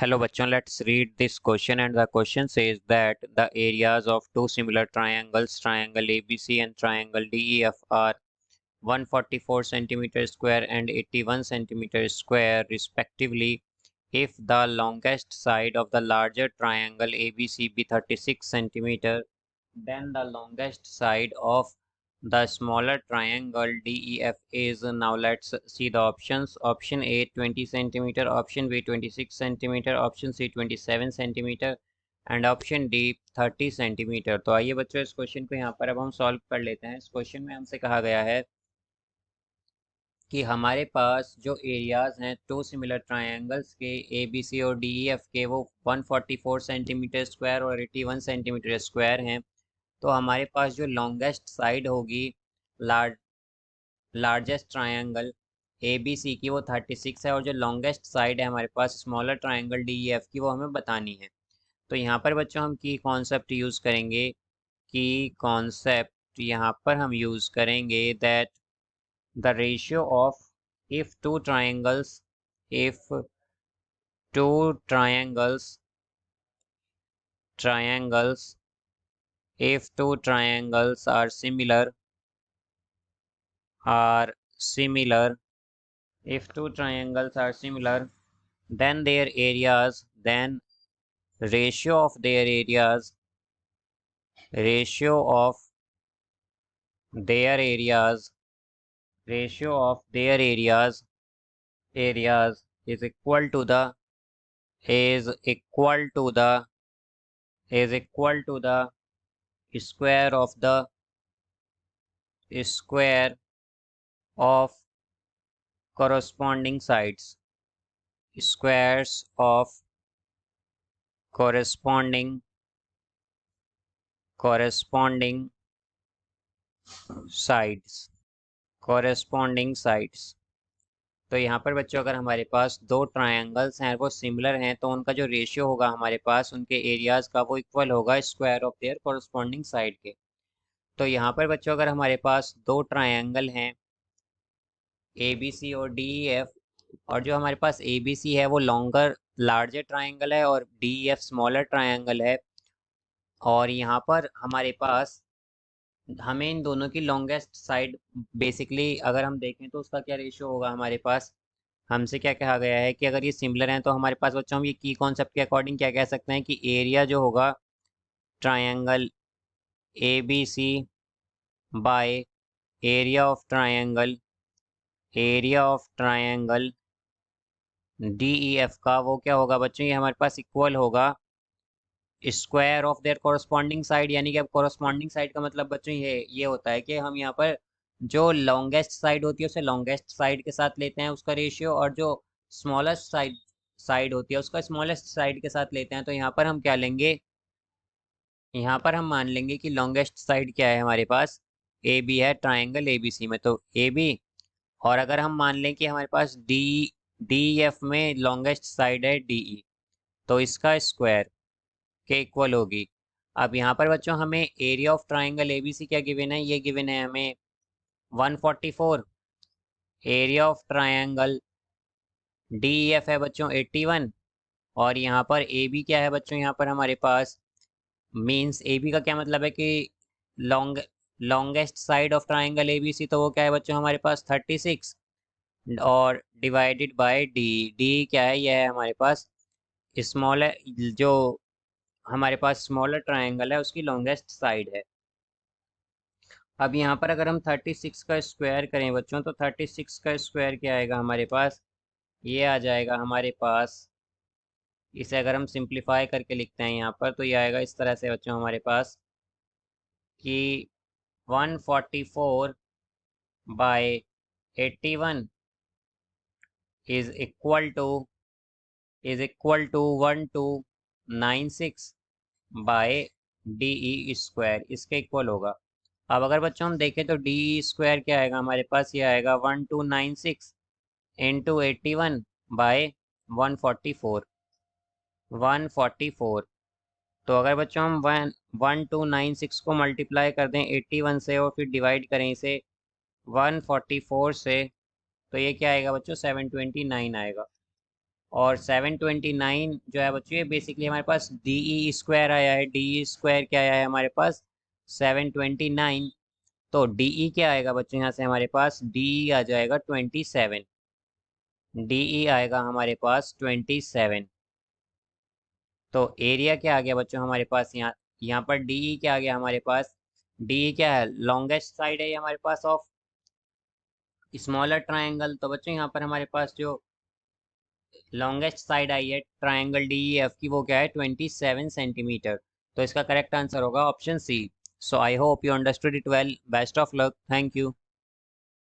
Hello bachon, let's read this question, and the question says that the areas of two similar triangles, triangle ABC and triangle DEF, are 144 centimeter square and 81 centimeter square respectively. If the longest side of the larger triangle ABC be 36 centimeter, then the longest side of the smaller triangle DEF is. Now let's see the options. Option A 20 centimeter, option B 26 centimeter, option C 27 centimeter and option D 30 centimetre. तो आइए बच्चों इस question को यहाँ पर अब हम solve कर लेते हैं। इस क्वेश्चन में हमसे कहा गया है कि हमारे पास जो एरियाज हैं टू सिमिलर ट्रायंगल्स के ए बी सी और डी ई एफ के वो 144 सेंटीमीटर स्क्वायर और 81 सेंटीमीटर स्क्वायर हैं। तो हमारे पास जो लॉन्गेस्ट साइड होगी largest triangle A B C की वो 36 है, और जो लॉन्गेस्ट साइड है हमारे पास smaller triangle D E F की वो हमें बतानी है। तो यहाँ पर बच्चों हम की कॉन्सेप्ट यूज़ करेंगे। की कॉन्सेप्ट यहाँ पर हम यूज़ करेंगे that the ratio of if two triangles if two triangles if two triangles are similar if two triangles are similar, then their areas then ratio of their areas ratio of their areas ratio of their areas is equal to the is equal to the is equal to the square of the square of corresponding sides, squares of corresponding sides तो यहाँ पर बच्चों अगर हमारे पास दो triangles हैं वो similar हैं तो उनका जो रेशियो होगा हमारे पास उनके एरियाज का वो इक्वल होगा square of their corresponding side के। तो यहाँ पर बच्चों अगर हमारे पास दो ट्रायंगल हैं ए बी सी और डी ई एफ, और जो हमारे पास ए बी सी है वो लार्जर ट्रायंगल है और D E F smaller triangle है, और यहाँ पर हमारे पास हमें इन दोनों की लॉन्गेस्ट साइड बेसिकली अगर हम देखें तो उसका क्या रेशियो होगा हमारे पास। हमसे क्या कहा गया है कि अगर ये सिमिलर हैं तो हमारे पास बच्चों हम ये की कॉन्सेप्ट के अकॉर्डिंग क्या कह सकते हैं कि एरिया जो होगा triangle A B C by area of triangle D E F का वो क्या होगा बच्चों, ये हमारे पास इक्वल होगा square of their corresponding side. यानी कि अब कॉरस्पॉन्डिंग साइड का मतलब बच्चों ये होता है कि हम यहाँ पर जो लॉन्गेस्ट साइड होती है उसे लॉन्गेस्ट साइड के साथ लेते हैं उसका रेशियो, और जो स्मॉलेस्ट साइड होती है उसका स्मॉलेस्ट साइड के साथ लेते हैं। तो यहाँ पर हम क्या लेंगे, यहाँ पर हम मान लेंगे कि लॉन्गेस्ट साइड क्या है हमारे पास ए बी है ट्राइंगल ए बी सी में, तो ए बी, और अगर हम मान लें कि हमारे पास डी एफ में लॉन्गेस्ट साइड है डी ई, तो इसका स्क्वायर के इक्वल होगी। अब यहाँ पर बच्चों हमें area of triangle A B C क्या गिवन है, ये गिवन है हमें 144। Area of triangle D F है बच्चों 81, और यहाँ पर ए बी क्या है बच्चों, यहाँ पर हमारे पास मीन्स ए बी का क्या मतलब है कि longest side of triangle A B C, तो वो क्या है बच्चों हमारे पास 36, और डिवाइडेड बाय डी। डी क्या है, यह है हमारे पास स्मॉल है, जो हमारे पास स्मॉलर ट्रायंगल है उसकी लॉन्गेस्ट साइड है। अब यहाँ पर अगर हम 36 का स्क्वायर करें बच्चों, तो 36 का स्क्वायर क्या आएगा हमारे पास, ये आ जाएगा हमारे पास, इसे अगर हम सिंप्लीफाई करके लिखते हैं यहाँ पर तो ये आएगा इस तरह से बच्चों हमारे पास कि 144 by 81 is equal to 1296 by D E square, इसके इक्वल होगा। अब अगर बच्चों हम देखें तो डी ई स्क्वायर क्या आएगा हमारे पास, ये आएगा 1296 इंटू 81 बाय 144। तो अगर बच्चों हम 1296 को मल्टीप्लाई कर दें 81 से और फिर डिवाइड करें इसे 144 से, तो ये क्या आएगा बच्चों 729 आएगा। और 729 जो है बच्चों ये बेसिकली हमारे पास डी ई स्क्वायर आया है। डी ई स्क्वायर क्या आया है हमारे पास 729। तो डी ई क्या आएगा बच्चों यहाँ से हमारे पास डी ई आ जाएगा 27। डी ई आएगा हमारे पास 27। तो एरिया क्या आ गया बच्चों हमारे पास यहाँ पर डी ई क्या आ गया हमारे पास। डी ई क्या है लॉन्गेस्ट साइड है ये हमारे पास ऑफ स्मॉलर ट्राइंगल। तो बच्चों यहाँ पर हमारे पास जो लॉन्गेस्ट साइड आई है ट्राइंगल डी एफ की वो क्या है 27 सेंटीमीटर। तो इसका करेक्ट आंसर होगा option C. So I hope you understood it well. Best of luck. Thank you.